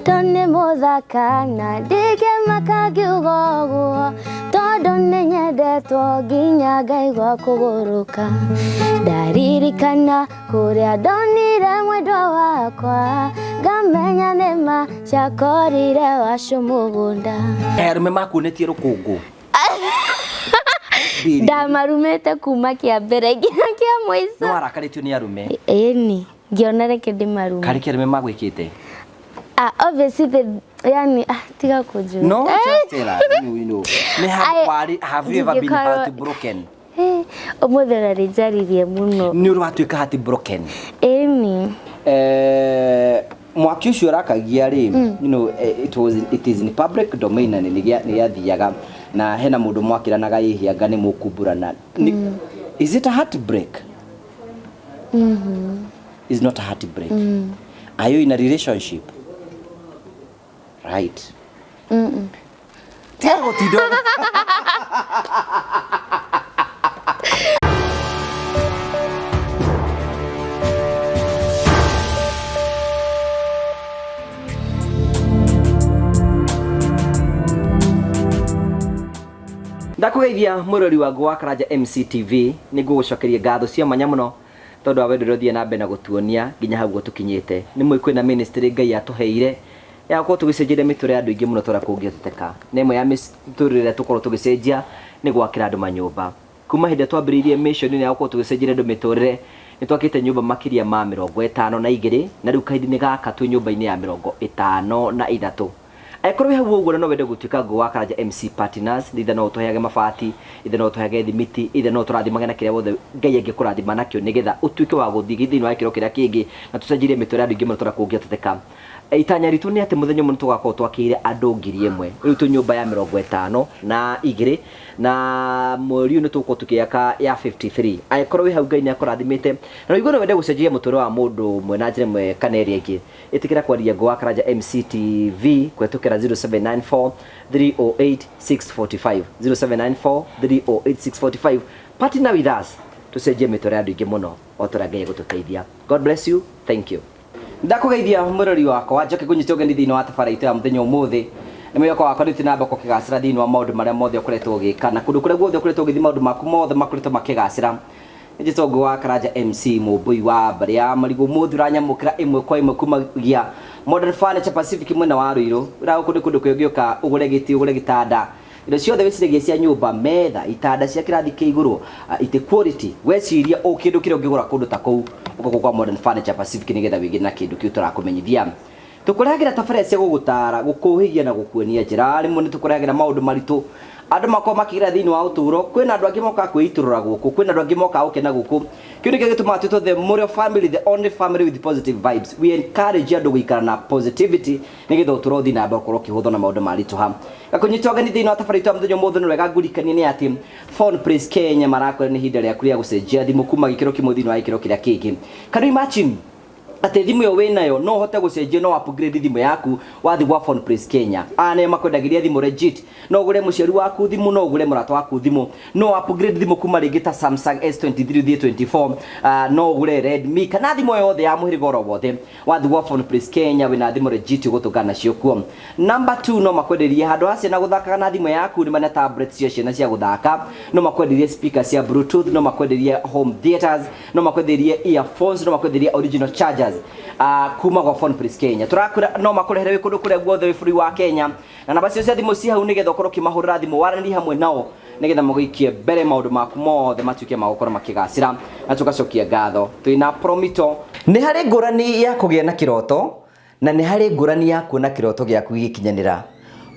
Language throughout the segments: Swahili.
Tone muthaka na ndige makagiugo todo ndeto ginya Ngai gwa kuguruka ndaririkana kuria ndonire mwendo wakwa ngamenya nima ciakorire wacu mugunda arume makunetie rukungu ndamarumete kuma kia mbere nginya kia mwico no arakaritio ni arume eni ngiona reke ndimarume kari kia arume magwikite obviously yani tiga kujua no just tell her you know have you ever been heartbroken omodera rejaririe muno ni urwatuika heartbroken eni mwaki ucio rakagia ri you know it is in public domain na ni yathiaga na hena mundu mwakiranaga ihianga ni mukumburana is it a heartbreak? Is not a heartbreak. Are you in a relationship? Right. Tell what you do. Ndakugeithia murori wa Wacuka MCTV nigugucokeria ngatho cia manya muno tondu awendero thie na mbere na gutuonia nginya hau tukinyite ni mwe kwina ministry Ngai atuheire ya ko tugicenjire miture andu ingi muno tora kungiteka nemwe ya miturire tukorwo tugicenjia ni gwakira andu manyumba kuma hinde twambiririe mission ni ya ko tugicenjire andu miturire ni twakite nyumba makiria ma 52 na riu kaidi ni gaka tu nyumba-ini ya 53 Aikoro hau uguo no wende gutuika Wacuka MC partners ithe no tuheage mabati ithe no tuheage thimiti ithe no turathimage na kiria wothe Ngai angikurathima nakio nigetha utuike wa guthigi thini wa kiro kiria kingi na tucenjirie miture andu ingi muno tora kungioteka itanya ritu ni ati muthenyo muno tugakorwo twakire andu 1000 riu tu nyumba ya 52 na mweri ni tuko tukiaka ya 53 aikoro wi hau Ngai ni akurathimite na igoro wende gucenjia mutore wa mundu mwe na njire mwe kaneria ingi itikira kwaria Wacuka MCTV kwetukira 0794 308 645 0794 308 645 partner with us tucenjie mitore andu ingi muno otora Ngai gututeithia. God bless you. Thank you. Ndakugeithia murori wakwa njoke kunyitogeni thini wa tabaraitu ya muthenya umuthi nimwe kwa wakwa ndi namba ko kigacira thini wa maundu maria mothe ukoretwo ugika na kundu kuria guothe ukoretwo ugithi maundu maku mothe makoretwo makigacira njitogwo Wacuka MC mubui wa baria marigo muthura nyamukira imwe kwa imwe kumagia Modern Furniture Pacific mwena wa Ruiru ura kundu kuyogioka ugure giti ugure gitanda indo ciothe wiciragia cia nyumba metha itanda cia kirathi kia iguru ite quality weciria o kindu kiria ungigura kundu ta kou uko kwa Modern Furniture Pacific nigetha wigi na kindu kiu turakumenyithia tukuragira tabara cia gugutara gukuhigia na gukuonia njira rimwe ni tukuragira maundu maritu andu makwa makigira thini wa uturo kwina andu angi moka kwiturura guku kwina andu angi moka ukena guku kiu nikio gituma tuto the Morio family, the only family with positive vibes. We encourage andu guikara na positivity nigetha uturo thina aba korwo kihutho na maundu maritu ha gakunyitogani thini wa tabara itu muthenyo muthe ni wega ngurikania ni ati Phone Praise Kenya marakore ni hinda ria kuria gucenjia thimu kuma gikiro kimwe thini wa gikiro kiria kingi can you imagine ate thimu yo winayo no hote gucenjia no upgrade thimu yaku wathi gwa Phone Praise Kenya ane makwendagiria thimu legit no gure muciari waku thimu no gure murata waku thimu no upgrade thimu kuma ringita Samsung S23 24 no gure Redmi kana thimu yothe ya muhiri goro wothe wathi gwa Phone Praise Kenya wina thimu legit gutugana cio kuo. Number 2 no makwenderia handu acia na guthaka na thimu yaku ni mana tablets cia ciana cia guthaka no makwenderia speakers cia bluetooth no makwenderia home theaters no makwenderia earphones no makwenderia original chargers kuma kwa Phone Praise Kenya turakura no makurehere wikundu kuria guothe wi buri wa Kenya na namba cio cia thimu cia hau nigetha ukorwo kimahurira thimu warani hamwe nao nigetha mugikie mbere maundu maku mothe matuike magukora makigacira na tugacokia ngatho twina promito ni hari ngurani ya kugia na kiroto na ni hari ngurani ya kuona kiroto giaku gikinyanira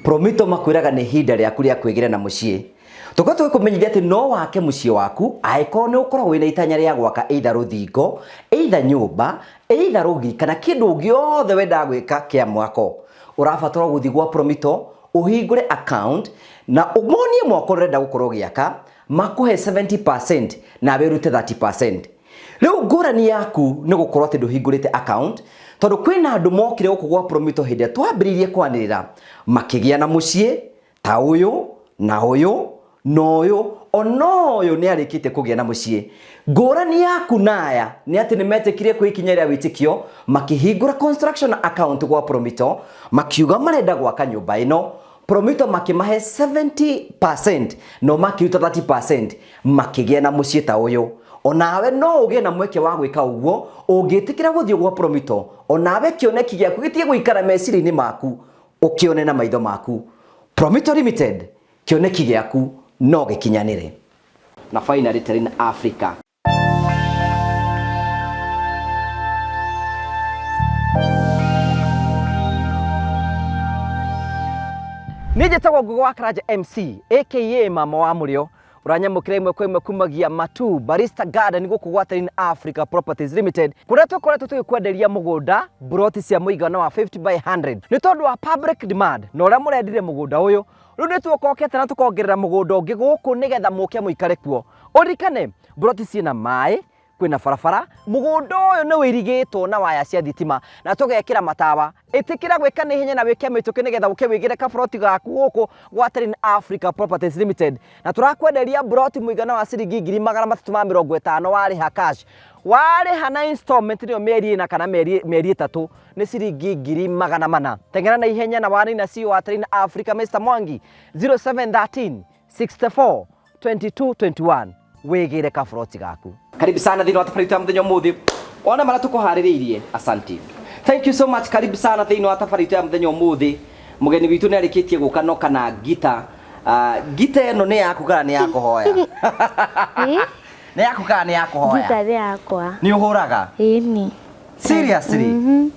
promito makwiraga ni hinda riaku ria kwigira na mucii tuko kumenyithia ati no wake mucii waku aiko ni ukorwo wina itanya ria gwaka either ruthingo either nyumba either rugi kana kindu giothe wenda gwika kia mwako urabatara guthi gwa promito uhingure account na umonie mwako urenda gukorwo giaka makuhe 70% na werute 30%. Leo ngurani yaku ni gukorwo ati nduhingurite account tondu kwina andu mokire guku gwa promito hinde twambiririe kwanirira makigia na mucii ta uyu na uyu noyo onoyo ni arikite kugia na mucie ngurani yaku naya ni ati ni metekire kwikinyeria witikio makihingura construction account gwa Promito makiuga marenda gwaka nyumba ino Promito makimahe 70% no makiuta 30% makigia na mucie ta uyu onawe no ugie na mweke wa gwika uguo ungitikira guthio gwa Promito onawe kioneki giaku gitie guikara meciri-ini maku ukione na maitho maku Promito Limited kioneki giaku no gikinyanire na finally Terrain Africa nije tagwo Ngugi wa Karanja MC aka mama wa murio uranyamukire imwe kwa imwe kumagia matu Barista Garden guku gwa Terrain Africa Properties Limited kuria tukoretwo tugikwenderia mugunda broti cia muigana wa 50 by 100 ni tondu wa public demand no ria murendire mugunda uyu riu ni tukokete na tukongerera mugunda ungi guku nigetha muke muikare kuo urikane broti ciina mai kwina barabara mugunda uyu ni wirigitwo na waya cia thitima na tugekira matawa itikira gwika ni hinya na wike mituki nigetha uke wigire ka broti gaku guku gwa Terrain Africa Properties Limited na turakwenderia broti muigana wa ciringi 350 wariha cash wariha na installment niyo mieri na kana mieri 3 ni ciringi 400 tengera na ihenya na wani na CEO wa Terrain Africa Mr. Mwangi 0713 64 22 21 wigire ka broti gaku karibu sana thino atafarita mthenya muthi ona mara tukuhaririirie asante thank you so much karibu sana thino atafarita mthenya muthi mugeni witu ni arikitie guka no kana gita gita eno ni yaku kana ni yakuhoya ni yaku kana ni yakuhoya gita ni yakwa ni uhuraga ni seriously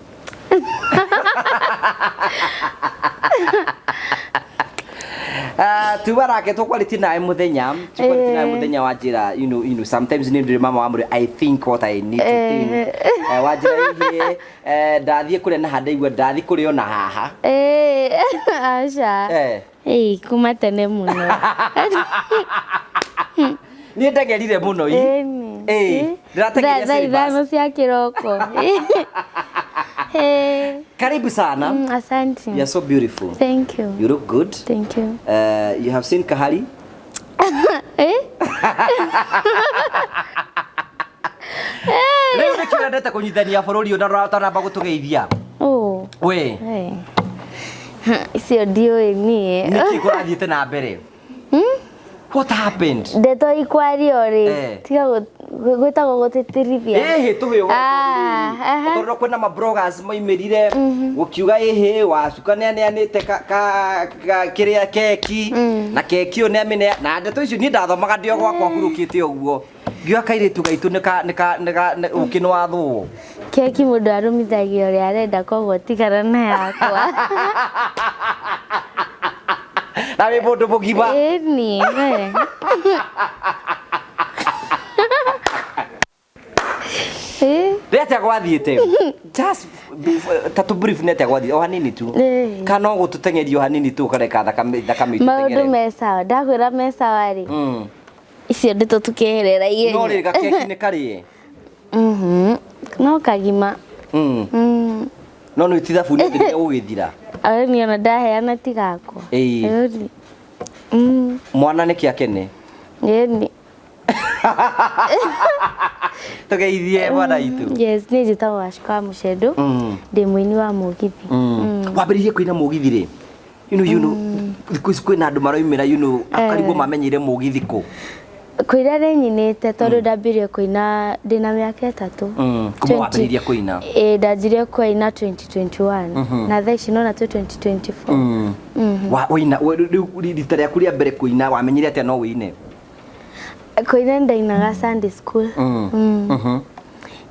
tubarake tukwaliti nae muthenya tukwaliti nae muthenya wa njira you know sometimes ni mama wa muri I think what I need to think wa njira hihi ndathie kuria na handa igwa ndathie kuria ona haha acha kuma tene muno ni ndagerire muno ndirategeria ithano cia kiroko karibu sana asante you are so beautiful thank you you look good thank you you have seen Kahari leo nikira ndeta kunyithania bururi ona rataramba gutugeithia we icio ndioi nie niki kurathiete na mbere what happened ndeto ikwario ri tiga gwitagwo gutitirithia tuhe utorwo kwena ma bloggers moimirire gukiuga Wacuka ni anite kiria keki na keki one amine na ndeto icio ni ndathomaga ndio gwakwa kurukite uguo ngiwa kairitu gaitu nika ukinwa thu keki mundu arumithagia uri arenda koguo tigara na yakwa na we mundu mugima ni Rete gwathiete just tatu brief nete gwathi o hanini tu kana gututengerio hanini tu kareka thakame tutengere maundu mesa ndakwira mesa wari icio ndito tukeherera iye no ri gakeki ni kari no kagima no no itithabu ni nginya ugithira ni ona ndaheana tigako mwana ni kiakene ni tugeithie mwana itu yes ni njitagwo Wacuka Mucendu ndi muini wa mugithi wambiririe kuina mugithi ri you know kwina andu maroimira akarigwo mamenyire mugithi ku kuira ri nyinite tondu ndambirie kuina ndina miaka 3 kuma wambiririe kuina ndanjirie kuina 2021 na thaici no na 2024 wina rita riaku ria mbere kuina wamenyire atia no wine kuina ndainaga Sunday school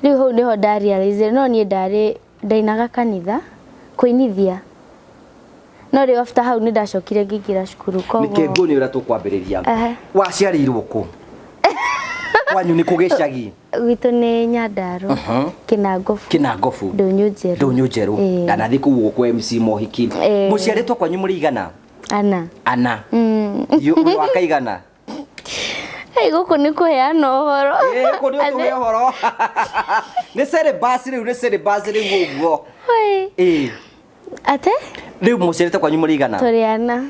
riu hau niho ndarealize no nie ndainaga kanitha kuinithia no ri after hau ni ndacokire ngigira cukuru koguo nikengo ni ura tukwambiriria waciarirwo ku wanyu ni kugicagi gitu ni Nyandarua Kinangofu Ndunyu-njeru ndanathi kuwo kwa MC mohiki muciaritwo kwanyu muri igana ana yu wakaigana guku ni kuheana uhoro guku ni kuhe uhoro ni celebrate riu guguo ate Riu mucerete kwanyu muri igana? Turi ana.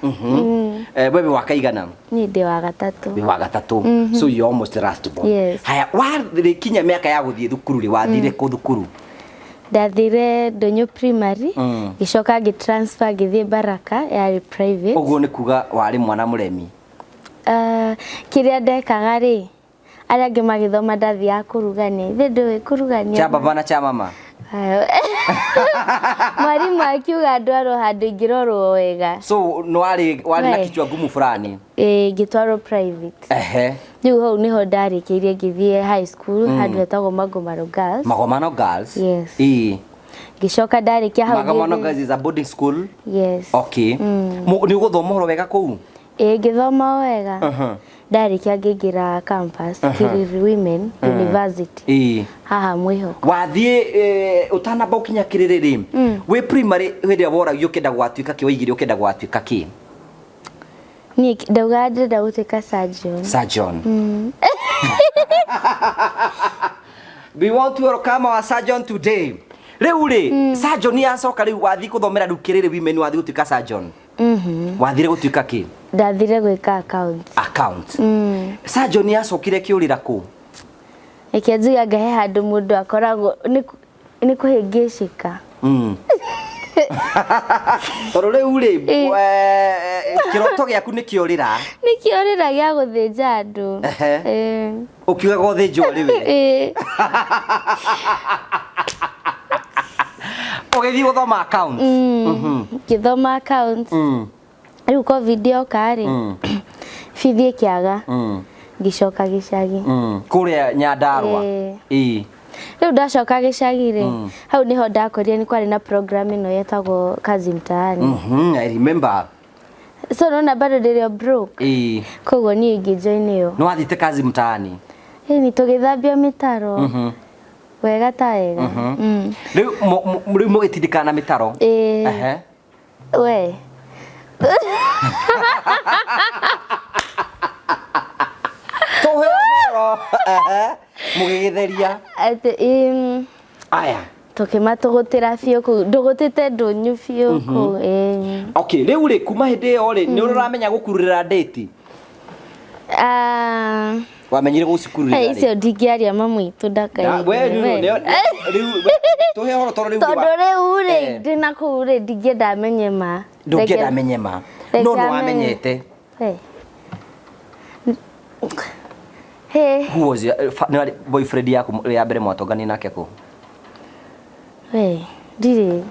Wewe wa kaigana? Ni ndi wa gatatu. Ni wa gatatu. So you almost the last born. Yes. Haya, kinya miaka ya guthie thukuru ri wathire ku thukuru? Ndathire Ndonyo primary, gicoka transfer githie Baraka ya private. Uguo ni kuga wari mwana muremi? Kiria ndekaga ri aria angi magithoma ndathia kurugania. Ithe ndui kurugania. Cha baba na cha mama? Mwarimu akiuga ndwaro handu ingirorwo wega. So no wari na kichwa ngumu fulani? Gitwaro private. Riu hau niho ndarikiirie ngithie high school handu hetagwo Magomano Girls. Magomano Girls? Yes. Gicoka ndarikia hau. Magomano Girls is a boarding school? Yes. Okay. Ni guthoma horo wega kuu? Ngithoma wega. Ndarikia ngingira campus Kiriri Women University. Haha mwihoko. Wathie utanamba ukinya Kiriri ri? We primary hende woragio kenda gwatuika ki waigire ukenda gwatuika ki? Ni ndauga ndenda gutuika surgeon. Surgeon. We want to welcome our surgeon today. Riu ri surgeon ni acoka riu wathie kuthomera riu Kiriri Women wathie gutuika surgeon? Wathire gutuika ki? Ndathire gwika account. Surgeon ni acokire kiurira ku? Ekianjuga ngahe handu mundu akoragwo ni kuhingicika. Toro riu ri kiroto giaku ni kiurira? Ni kiurira gia guthinja andu. Ukiuga guthinjwo riwe? Ugithi guthoma accounts? Ngithoma accounts. Riu covid yoka-ri bithi ikiaga ngicoka gicagi kuria Nyandarua. Riu ndacoka gicagi-ri hau niho ndakorire ni kwari na program ino yetagwo kazi mtaani. I remember. So nona bado ndirio broke. Koguo ni ngijoin iyo. No wathite kazi mtaani? Ni tugithambia mitaro. Wega ta wega. Riu mugitindikana na mitaro? We mugitheria aya tukimatugutura biu ku ndugutite ndunyu biu ku. Okay, riu ri kuma hindi yo ri ni uramenya gukururira date? Wamenyire gucikururira ri? Icio ndingiaria mamu itu ndakaire. Riu tuhe horo toro riu. Tondu riu ri ndina ku ri ndingienda amenye ma. Ndungienda amenye ma. No wamenyete? Who was your boyfriend yaku ya mbere mwatongani nake ku? Did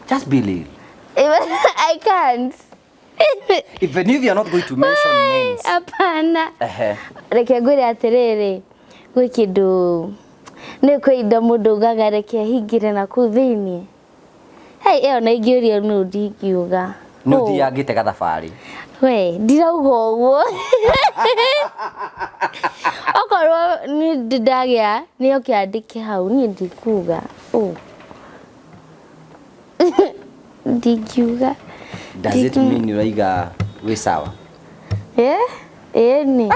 just believe. I can't. Even if you're not going to mention names. Apana. Reke ngwire atiriri gwi kindu ni kwenda mundu ugaga reke hingire na ku thiini. Iyo na ingiuria no ndingiuga. No thiangite gathabari. We ndirauga uguo. Okorwo ni ndagia ni okiandike hau ni ndikuga. Ndingiuga. Does it mean you raiga we sawa? Ni.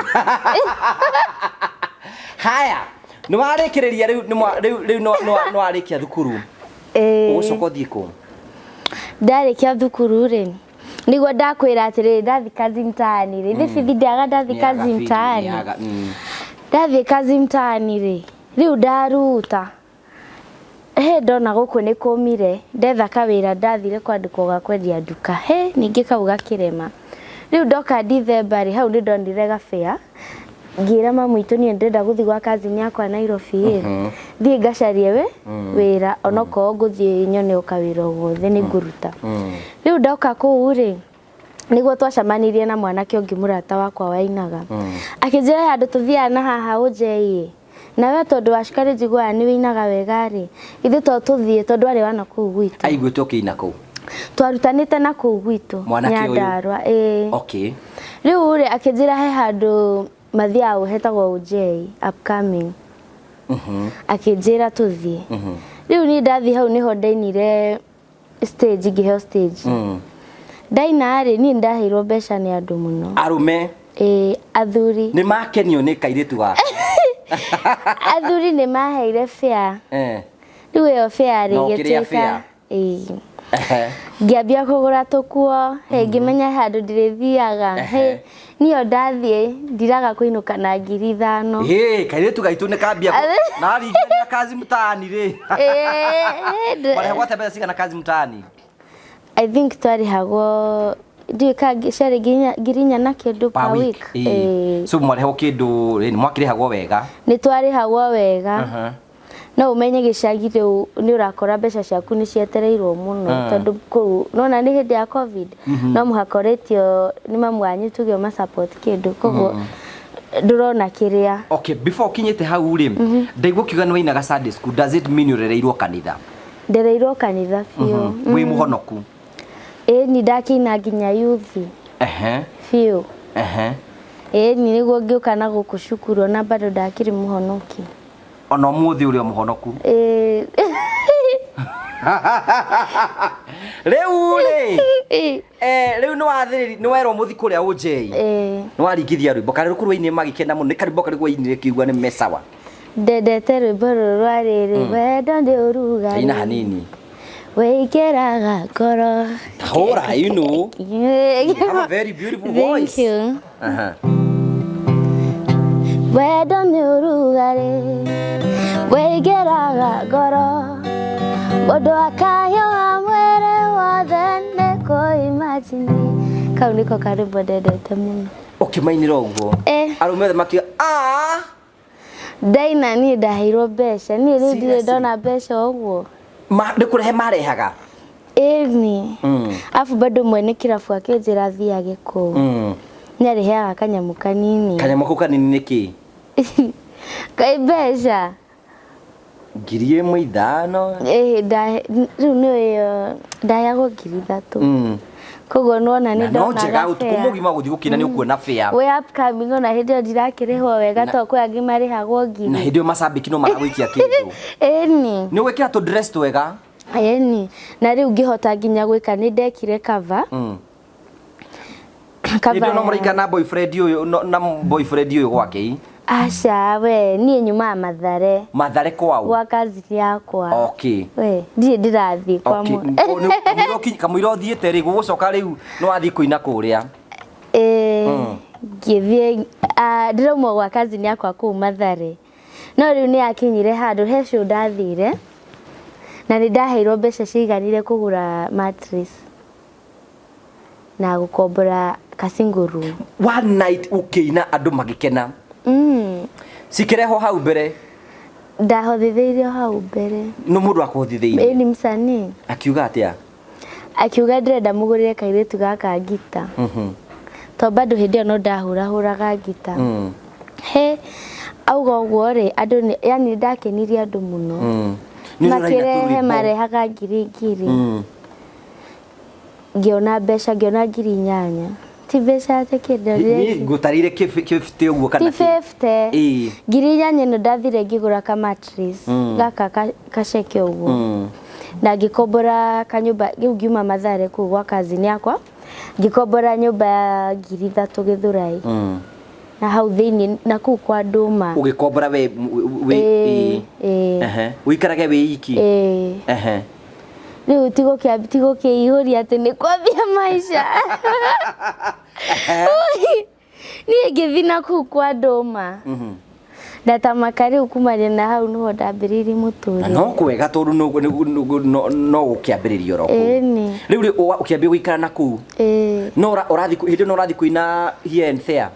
Haya. No arekereria riu no arekia thukuru. Ugucoka thii ku? Ndarikia thukuru ri niguo ndakwira atiri ndathi kazi mtaani ri bithi ndaga ndathi kazi mtaani. Ndathi kazi mtaani ri riu ndaruta ndona guku ni kumire ndetha kawira ndathire kwandikwo ga kwendia nduka ningi kau gakirema. Riu ndoka December ri hau ni ndonire gabea ngira mamu itu ni ndenda guthi gwa kazi ni yakwa Nairobi thie ngacarie wira onoko nguthie nyone ukawira guothe ni nguruta. Riu ndoka kuu ri niguo twacamanirie na mwanake ungi murata wakwa wainaga akinjira handu tuthiana haha ujei nawe tondu wacikari njiguaga ni winaga wega ri ithu to tuthie tondu ari wana kuu gwitu aiguite ukiina kuu twarutanite na kuu gwitu Nyandarua. Okay. Riu ri akinjira he handu mathiau hetagwo ujei upcoming. Akinjira tuthie. Riu ni ndathi hau niho ndainire stage ngiheo stage. Ndaina ri ni ndaheirwo mbeca ni andu muno. Arume? Athuri. Ni makenio ni kairitu gaka? Athuri ni maheire fare. Riu iyo fare ri gituika. Ngiambia kugura tukuo ngimenya handu ndirithiaga niyo ndathie ndiraga kuinuka na 5,000 kairetu gaitu ne kambia na ringania kazi mtaani ri wale wote basi sigana kazi mtaani I think twarihagwo ndika share girinya na kindu per week so mwareho kindu ni mwakirihagwo wega ni twarihagwo wega no umenye gicagi riu ni urakora mbeca ciaku ni cietereirwo muno tondu ku nona ni hindi ya covid no muhakoretio ni mamwanyu tugio ma support kindu koguo ndurona kiria okay before kinyete hau ri ndaigwo kiuga ni wainaga Sunday school does it mean urereirwo kanitha ndereirwo kanitha fiu wi muhonoku ni ndakina nginya youth fiu ni niguo ngiuka na guku cukuru na bado ndakiri muhonoki ona muthi uri muhonoku Riu no wathiri no wero muthi kuria unjei no waringithia rwimbo kana rukurwa-ini magikenda muno ni karimbo karigwo ini kiugwa ni mesawa ndendete rwimbo rwariri wendo ndi uruga ina hanini weikeraga ngoro hora you know you have a very beautiful voice thank you wendo ndi urugari weikeraga ngoro mundu akayo amwere wothe nikuimagine kau niko karimbo ndendete muno ukimainira uguo arume makia ndaina ni ndahirwo mbeca ni riu ndire ndona mbeca uguo ndikurehe marehaga ni afu bado mwene kirabu akinjira thiage ku ni arehaga kanyamu kanini niki kai mbeca 5,000 riu niyo ndayagwo 3,000 koguo nona ni ndona no njega utukumugi guthi gukina ni ukuona fair we upcoming ona hindi ndirakirihwo wega to kwa angi marihagwo ngiri na hindi masambiki no maragwikia kindu ni wekira to dress twega na riu ngihota nginya gwika ni ndekire cover cover no murika na boyfriend uyu gwake acha we nie nyuma Mathare kwao gwa kazi yakwa okay we ndirathi kwa mu kamwiro thiete ri gugucoka riu no athi kuina kuria ngithie ndirauma gwa kazi yakwa ku Mathare no riu ni akinyire handu hecu ndathire na ni ndaheirwo mbeca ciiganire kugura mattress na gukombora kasinguru one night ukiina andu magikena sikireho hau mbere ndahothithirio hau mbere no mundu akuhothithirie ni msanii akiuga atia akiuga ndirenda mugurire kairetu gaka ngita to bado hindi no ndahuraga ngita auga uguo ri andu yani ndakenirie andu muno makirehe marehaga ngiri ngiona mbeca ngiona 8,000 ti mbeca tekende ni gutarire kifte uguo kana 50 8,000 no ndathire ngigura ka mattress gaka kaceke uguo na ngikombora kanyumba ngiuma Mathare ku gwa kazi yakwa ngikombora nyumba ya 3,000 Githurai na hau thini na ku kwa nduma ugikombora we uikarage we iki riu tigo kiihuria ati ni kwambia maisha ni ngithina ku kwa nduma ndatamaka riu kumaria na hau no ndambiriri muturi no kwega tondu no gukiambiririo roko riu ukiambia guikara na ku no urathi kuina here and there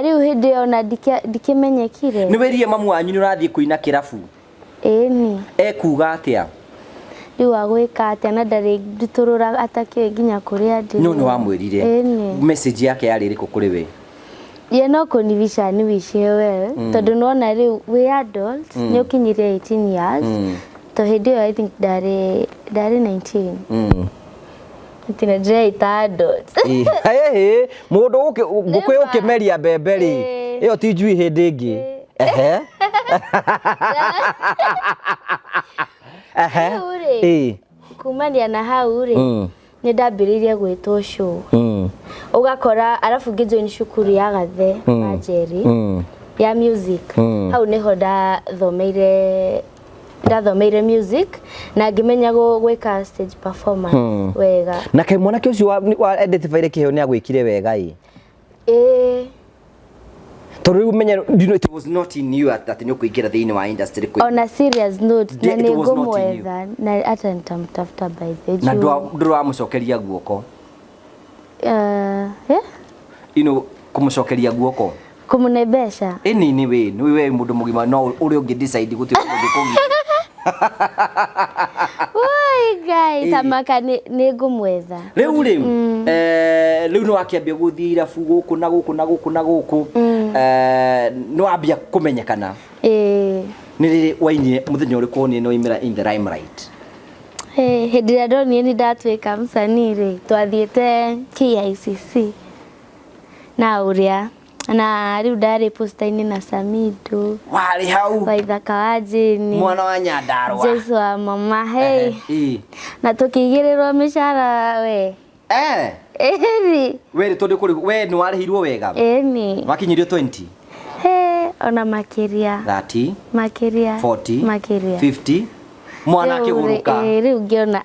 riu hindi ona ndikimenyekire ni werie mamu wanyu ni urathi kuina kirabu kuga atia riu agwika atia na ndari nditurura atakiwe nginya kuria ndi no ni wamwirire message yake yari iriku kuri we ye no kunivisha ni wishe we tondu nona riu we adult ni ukinyire 18 years to hindi I think ndari 19 tina ndire adult mundu ngukwe ukimeria mbembe ri iyo ti njui hindi ingi kumania na hau ri ni ndambiririe gwitwo show ugakora arafu ngijoin cukuru ya Gathe Majeri ya music hau niho ndathomeire ndathomeire music na ngimenya gwika stage performance wega na kai mwana kĩcio wa identify kĩheo nĩ agwĩkire wega Toriu menya it was not in you that nĩ kũingĩra thĩinĩ wa industry on a serious note na nĩ ngũmwetha na hata nitamtafuta by the way na ndũrũ amũcokeria guoko kũmũcokeria guoko kũmũnebesha ni we mũndũ mũgima no ũrĩa ũngĩ decide gũtirĩ mũndũ kũngĩ Oi guys tamaka nĩ ngũmwetha rĩu no akĩambia gũthiĩ irabu gũkũ na gũkũ no ambia kũmenyekana nĩ rĩrĩ wainire mũthenya ũrĩkũ nĩ noimĩra in the limelight hĩndĩ ĩrĩa ndonire nĩ ndatuĩka mũcani rĩ twathiĩte KICC na uria na riu ndarĩ posta-inĩ na Samido warĩ hau Waithaka wa Jane mwana wa Nyandarua Jesu wa mama na tukĩigĩrĩrwo mĩcara we we tondũ kũrĩ we nĩ warĩhirwo wega wakinyirio 20 ona makĩria 30 makĩria 40 makĩria 50 mwana akĩgũrũka rĩu ngĩona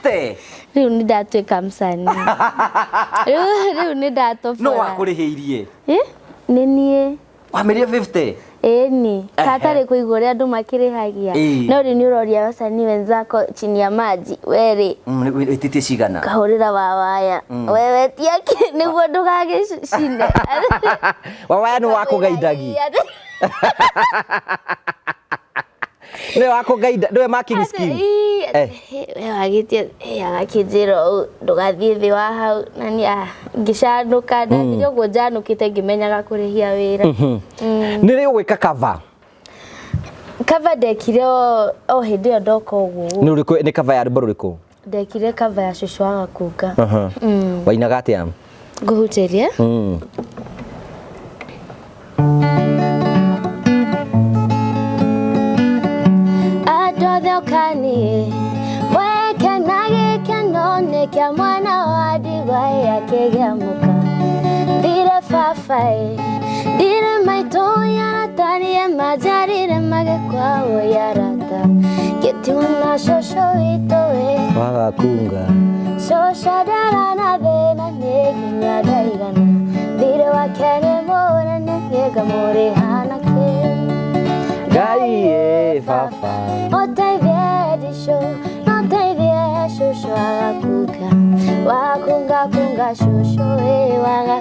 50 rĩu nĩ ndatuĩka msanii rĩu nĩ ndatobora no wakũrĩhĩirie nĩ niĩ wamĩrĩe 50 ni katarĩ kũigua ũrĩa andũ makĩrĩhagia no rĩ nĩ ũroria wasanii wenzako chini ya maji werĩ wĩtĩtie cigana kahũrĩra wawaya wewe tiaki nĩguo ndũgagĩcinde wawaya nĩ wakũgaindagi nĩ wakũgainda nĩwe marking scheme we wagĩtie agakĩnjĩra ndũgathiĩ thĩ wa hau na niĩ ngĩcanũka ndathire ũguo njanũkĩte ngĩmenyaga kũrĩhia wĩra nĩ rĩ ũgwĩka cover ndekire o hĩndĩ ĩyo ndoka ũguo nĩ cover ya rwĩmbo rũrĩkũ ndekire cover ya cũcũ wa Wacuka wainaga atĩa gutheria Adodhokani weke nagĩkeno nĩ kĩa mwana wa ndigwa akĩgĩamũka thire babaĩ ndire maitũ yaratarie manjarire magĩkwao yarata gĩtiuna cũcũ witũ wĩ wagakunga cũcũ ndarana thĩna nĩ nginya ndaigana thire wake nĩ mũnene nĩngamũrĩhana kĩ Ngai baba Oteithie ndicũ noteithie cũcũ wakunga cũcũ wĩ waga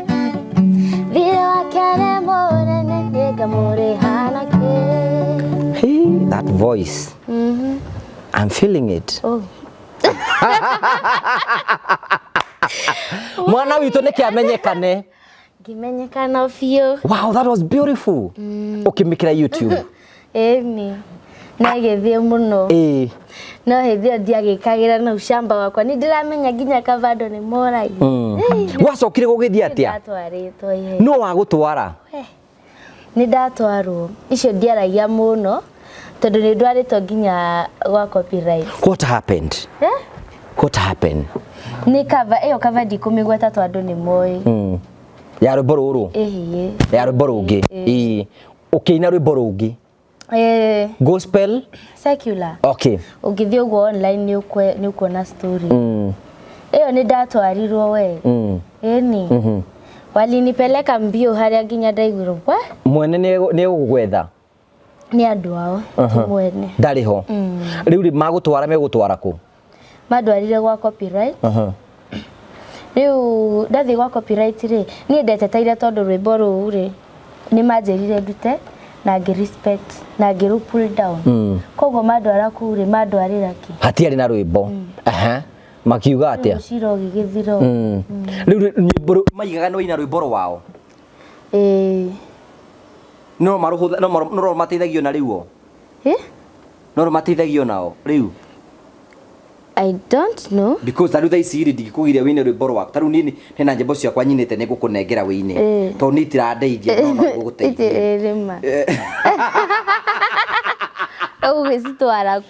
thire wake nĩ mũnene nĩngamũrĩhana kĩ that voice I'm feeling it mwana witũ nĩkĩamenyekane ngĩmenyekana biũ wow that was beautiful ũkĩmĩkĩra YouTube ni na gĩthiĩ mũno no hĩndĩ ndiagĩkagĩra na ushamba wakwa nĩ ndĩramenya nginya kavado nĩ moragi wacokire gũgĩthiĩ atĩa ndatwarĩtwo no wagũtwara nĩ ndatwarwo icio ndiaragia mũno tondũ nĩ ndwarĩtwo nginya gwa copyright what happened nĩ cover ĩyo cover ndikũmĩgweta tondũ nĩ moĩ ya rwĩmbo rũrũ ya rwĩmbo rũngĩ ũkĩina rwĩmbo rũngĩ gospel secular okay ũngĩthiĩ ũguo online nĩ ũkuona story ĩyo nĩ ndatwarirwo we ni walinipeleka mbio harĩa nginya ndaigũrwo mwene nĩ ũgwetha nĩ andũ ao mwene ndarĩ ho rĩu magũtwara megũtwara kũ madwarire gwa copyright rĩu ndathi gwa copyright rĩ niĩ ndeteteire tondũ rwĩmbo rũu rĩ nĩ manjĩrire ndute na respect na pull down koguo madwara kũu rĩ madwarĩra kĩ hatiarĩ na rwĩmbo makiuga atĩa ciro gĩgĩthiro rĩu nyĩmbo maigaga no ina rwĩmbo rwao no mateithagio na rĩu no mateithagio nao rĩu I don't know because taru tha ici rĩ ndingĩkũgiria wĩine rwĩmbo rwaku taru niĩ hena nyĩmbo ciakwa nyinĩte nĩ ngũkũnengera wĩine tondũ nĩ itirandeithia no gũgũteithia ũgĩcitwara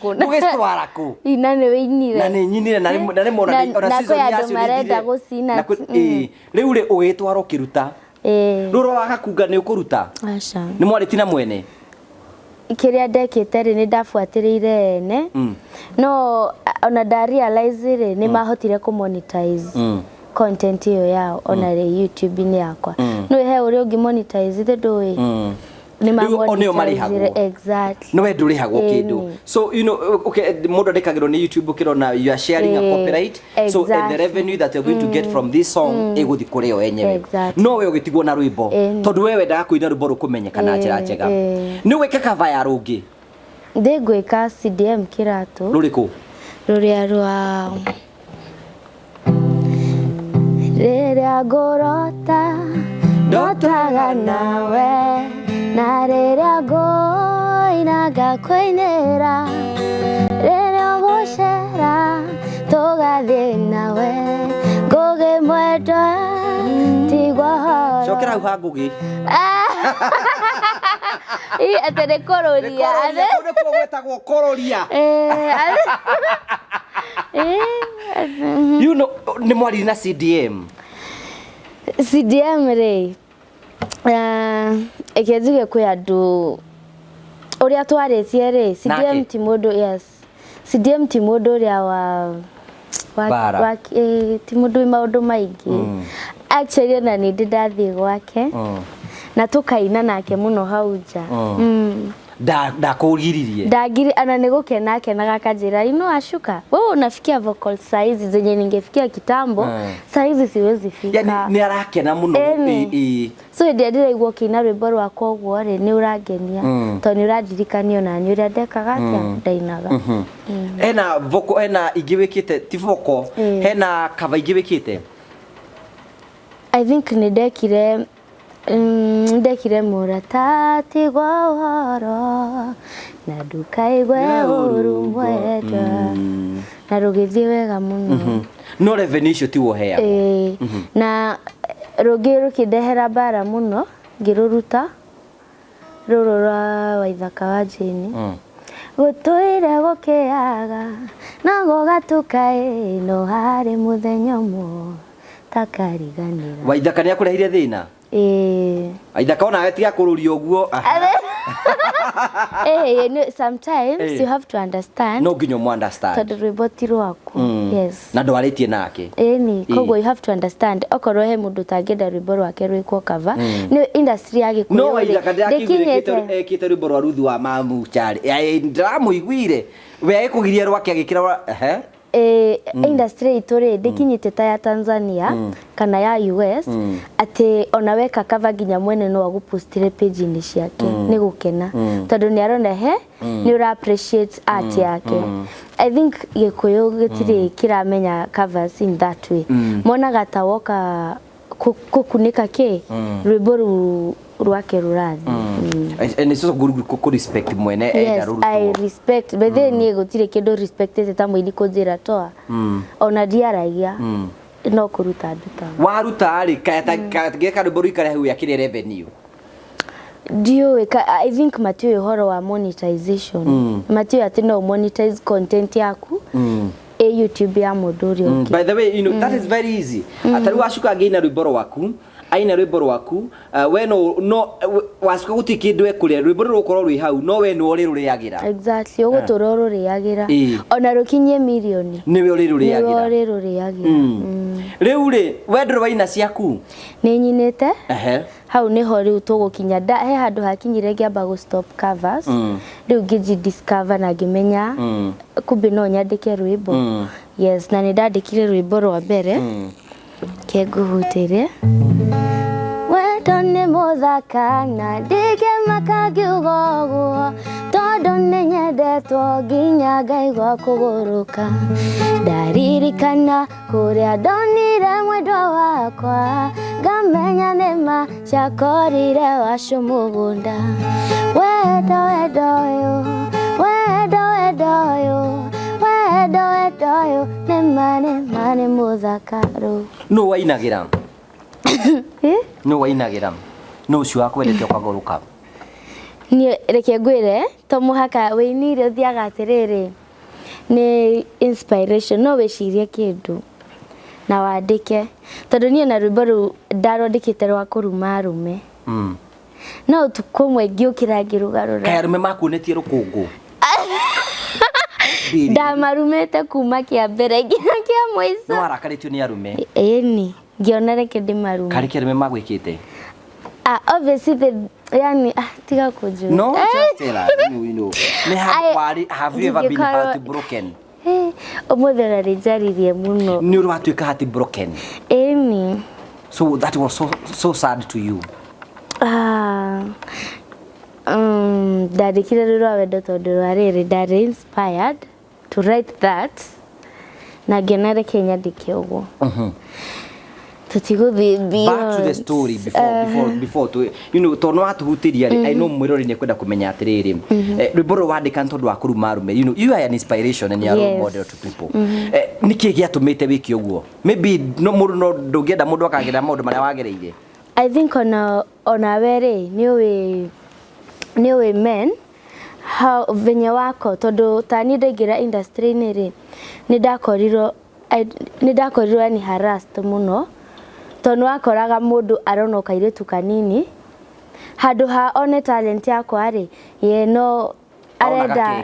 kũ ina nĩ wĩinire na nĩ nyinire na nĩ mona ona season ya cio marenda gũcina rĩu rĩ ũgĩtwara ũkĩruta rũro wagakunga nĩ ũkũruta aca nĩ mwarĩti na mwene kiria ndekite ri ni ndafuatiriire ene no ona da realize ri ni mahotire ku monetize content iyo yao ona YouTube ni yakwa no he uri ungi monetize the doy ni monetize exactly no we ndurihagwo kindu so you know okay mundu ndekagiro ni YouTube ukirona you are sharing a copyright so the revenue that you're going to get from this song iguthi kuri o enyewe no we ugitigwo na rwimbo tondu wewe ndakuina rwimbo rukumenyekana njira njega ni weke cover ya rungi ndegwika CDM kirato ruriku ruria rwa Reria gorota dotaga nawe na reria goina gakoinera reria goshera togathie nawe goge mwenda tigwa horo cokera uha ngugi atere kororia ane ko gwetagwo kororia you know ni mwari na CDM re ekezuge kwi andu uria twaritie ri CDM ti mundu CDM ti mundu uria wa ti mundu maundu maingi actually na ni ndathie gwake na tukaina nake muno hauja ndakugiririe ndagiri ana nigukena kenaga kanjira Wacuka wewe unafikia vocal size zenye ningefikia kitambo size siwezi fika yani ni arakena muno so ndiraigwo kina rwimbo rwakwa uguo ri ni urangenia to ni urandirikanio na ni uria ndekaga atia ndainaga ena vocal ena igiwikite ti vocal hena cover igiwikite I think ni ndekire muratati gwa horo na ndukaigwe urumweta na rugithie wega muno no revenue icio ti wohea na rugiru kidehera bara muno ngiruruta rurura waithaka wa jini gutuire gukiaga na gogatukae no hari muthenya mo takariganira waithaka ni akurehire thina aithaka ona atiga kururia uguo sometimes you have to understand no nginyo mu understand tondu rwimbo ti rwaku yes na ndwaritie nake ni koguo you have to understand okorwo he mundu tangenda rwimbo rwake rwikwo cover ni industry yake kuyo no aithaka ndakite rwimbo rwa Ruthi wa Mamu chari ndamuiguire we kugiria rwake agikira industry itore ndikinyite ta ya Tanzania kana ya US ati ona weka cover ginya mwene no agupostire page ni ciake ni gukena tondu ni arona ni ura appreciate art yake I think gikuyu gitiri kiramenya covers in that way monaga ta woka kukunika rwimbo rwake rurathi and it's so good to respect mwene yes, I respect but then ni gutire kindu respected ta mwini kunjira toa ona diaragia no kuruta nduta waruta ari kayata rwimbo rwikare hu yakire revenue I think matio horo wa monetization matio ati no monetize content yaku YouTube ya moduri by the way you know that is very easy atari Wacuka agina rwimbo rwaku aina rwimbo rwaku we no Wacuka gutikindu ekuria rwimbo rukorwo rwi hau no we no uri ruriagira exactly ugutura ruriagira ona rukinyie milioni niwe uri ruriagira riu ri we nduru waina ciaku ni nyinete hau niho riu tugukinya he handu hakinyire ngiamba gu stop covers riu ngiji discover na ngimenya kumbe no nyandike rwimbo yes na ni ndandikire rwimbo rwa mbere keguhutire wendo ni muthaka na ndike makagiugoguo tondu ni nyendetwo nginya ngaigua kuguruka ndaririkana kuria ndonire mwendwa wakwa ngamenya nima ciakorire Wacu mugunda wendo nima ni muthakaru no wainagira no wainagira no ucio wakwendete kwagoruka ni reke ngwire to muhaka weinire thiaga atiriri ni inspiration no wicirie kindu na wandike tondu ni na rwimbo ru ndarondikite rwa kuruma rume no tukumwe ngiukira ngirugarura kaya rume makunetie rukungu ndamarumete kuma kia mbere nginya kia mwiso no arakaritio ni arume eni ngiona reke ndimarume kari kia rume magwikite obviously yani tiga kujua no just tell us you know have you ever been heartbroken omodera rijaririe muno ni urwatuika heartbroken eni so that was so sad to you ndandikire rurwa wendo tondu rwa riri ndari inspired to write that na ngiona reke nyandike uguo back to the story before to you know to no atuhutiria I know mwirori ni kwenda kumenya atiriri rwimbo wandika tondu wa kuruma rume you know you are an inspiration and you are a role model to people niki giatumite wiki uguo maybe no mundu no ndungienda mundu akagira maundu maria wagereire I think ona were niwe men how venye wako tondu tani ndegira industry ni ndakorirwo ni harassed muno tondu wakoraga mundu arona kairetu kanini handu ha one talent yakwa ri ye no arenda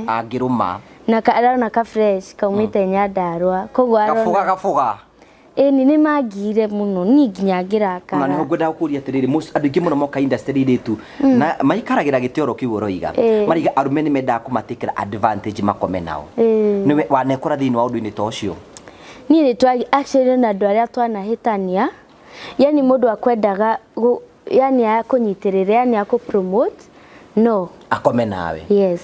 agiruma na arona ka fresh kaumite Nyandarua koguo arona gafuga ni magire muno ni nginya ngiraka na niho ngwenda kuria atiriri andu ingi muno moka industry ritu na maikaragira gitioro kiu roiga mariga arume ni menda kumatikira advantage makome nao niwe wanekora thini wa undu-ini to cio ni twagi actually na andu aria twanahitania yani mundu akwendaga yani akunyitirira yani akupromote no akome nawe yes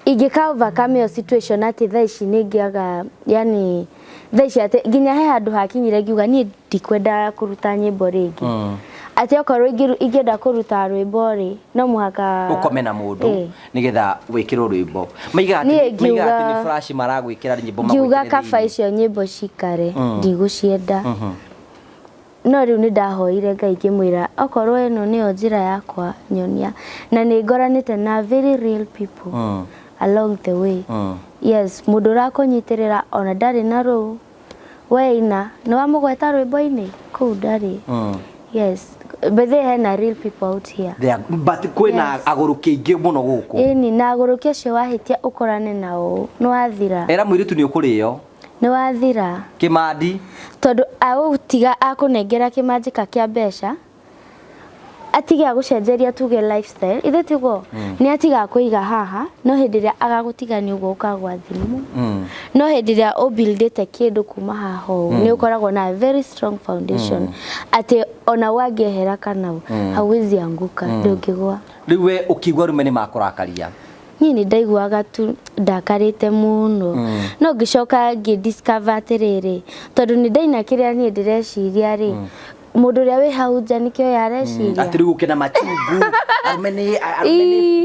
igika overcome situation ati thaici ningiaga yani thaici ati ginya he handu hakinyire ngiuga ni ndikwenda kuruta nyimbo ringi ati okorwo ingenda kuruta rwimbo ri no muhaka ukome na mundu nigetha wikirwo rwimbo maiga ati ni flash maragwikira nyimbo magwikira ngiuga kaba icio nyimbo cikare ndigucienda no riu ni ndahoire Ngai ngimwira okorwo eno niyo njira yakwa nyonia na ni ngoranite na very real people along the way yes mundu rakunyitirira ona ndari na ru weina no amugweta rwimbo-ini ku ndari yes but they are real people out here but kwina aguruki ingi muno guku ni na aguruki acio wahitia ukorane nao no athira era mwiritu ni ukurio ni wathira kimandi tondu autiga akunengera kimanjika kia mbeca atiga gucenjeria tuge lifestyle ithe tiguo ni atiga kuiga haha no hindiria agagutigania ugo ukagwa thimu no hindiria o buildete kindu kuma haho ni ukoragwo na very strong foundation ati ona wangehera kana hawezi anguka ndungigwa riwe ukigwa rume ni makurakaria ni ndaiguaga tu ndakarite muno no ngicoka ngidiscover atiriri tondu ni ndaina kiria ni ndireciria ri mundu ria wi hau nja nikio yareciria atiri gukena machungu arumeni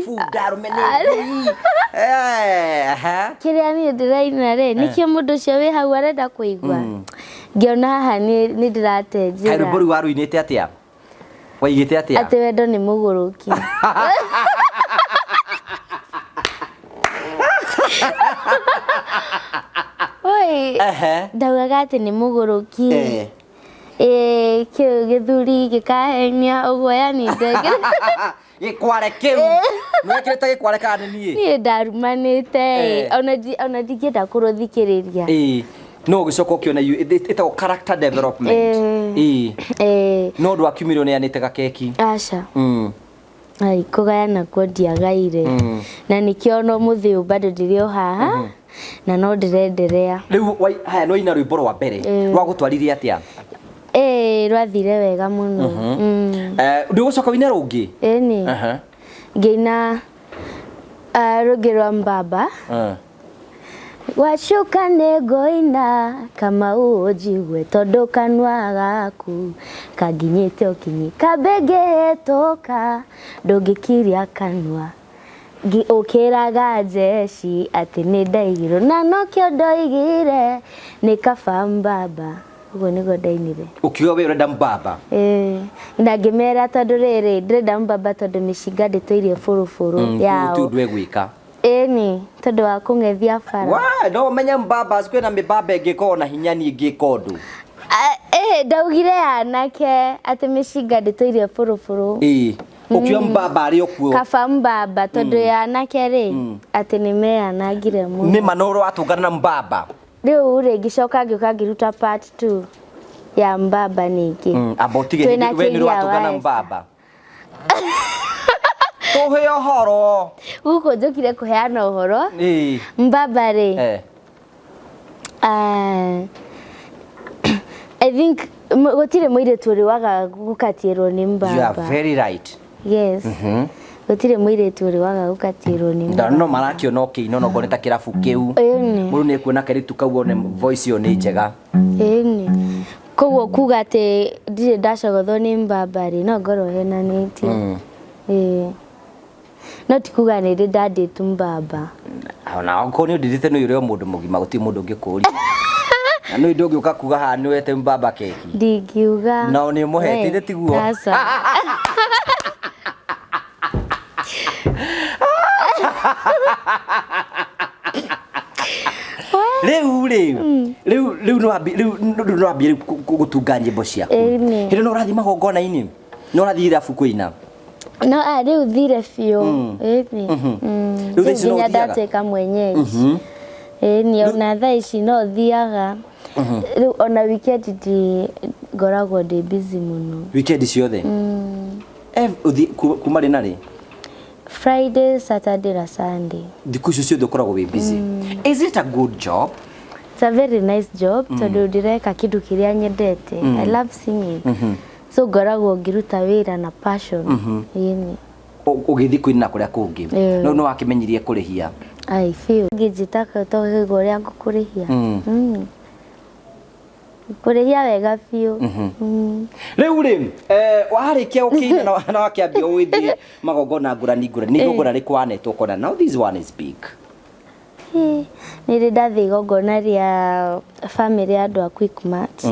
food arumeni kiria ni ndiraina ri nikio mundu cio wi hau arenda kuigwa ngiona haha ni ndirate njira kai rubori waruinite atia waigite atia ati wendo ni muguruki oi ndaugaga ati ni muguruki kio githuri gikahenia uguo yani ndege gikware kiu nwekirete gikware kana ni ndarumanite ona ndikienda kuruthikiriria no gicoko kiona itago character development no ndu akiumiro ni anite gakeki aca ai kugayana kwa ndiagaire na nikio no muthio bado ndirio haha na no ndirenderea riu haya no ina rwimbo rwa mbere rwa gutwaririe atia rwathire wega muno ndigucoka wina rungi ni ngeina rungi rwa mbaba Wacuka negoina kama ujigwe tondu kanwa gaku kaginyite okinyi kabege toka ndungikiria kanwa ukiraga jeshi ati ni ndaigiro na nokio ndoigire ni kaba mbaba ugo nigo ndainire ukiwa we urenda mbaba na ngimera tondu riri ndrenda mbaba tondu mishinga nditwirie furufuru yao tu ndwegwika ni tondu wa kungethia fara no menya mbaba kwina mibaba ingiko na hinya ni ingikondu ndaugire anake ati mishinga nditoirie buruburu ukiwa mbaba ari okuo kaba mbaba tondu ya anake ri ati nimeanangire muno ni manoro atungana na mbaba riu ri ngicoka ngioka ngiruta part 2 ya mbaba ningi abotige we ni atungana mbaba tuhe ohoro guko njokire kuheana ohoro mbaba ri I think gutire muiretu uri waga gukatirwo ni mbaba. You are very right. Yes. Gutire muiretu uri waga gukatirwo ni mbaba. No marakio no kino no goneta kirabu kiu. Muru ne kuona karitu kau one voice yo ni njega. Eni. Koguo kuga ati ndire ndacogothwo ni mbaba ri no ngoro henanitie. No tikuga ni ndi ndandĩtu mbaba. Ona onko ni ndithite no yure mundu mugima guti mundu ngikuri. Na no indo ngioka kuga ha ni wete mbaba keki. Ndingiuga. No ni muhetire tiguo. Riu no abi gutunga nyimbo ciaku. Hĩndĩ no ũrathi magongona-inĩ no ũrathi irabu kuina. No riu thire biũ riu nginya ndatwĩka mwenyeji ni ona thaa ici no thiaga riu ona weekend ndi ngoragwo ndi busy muno weekend ciothe kuma rĩ na rĩ Friday, Saturday na Sunday thikũ icio ciothe ũkoragwo wĩ busy. Is it a good job? It's a very nice job tondu ndireka kindu kiria nyendete. I love singing. So ngoragwo ngiruta wira na passion. Yeni ugithi kuina kuria kungi no wakimenyirie kurihia I feel ngijitaka to higo ria ngukurihia kurihia wega fiu riu ri waharikia ukina na wakiambia withie magongona ngurani ngurani ni gogora rikwanetwo kona now this one is big ni ndathi gogona ria family andu a Quickmart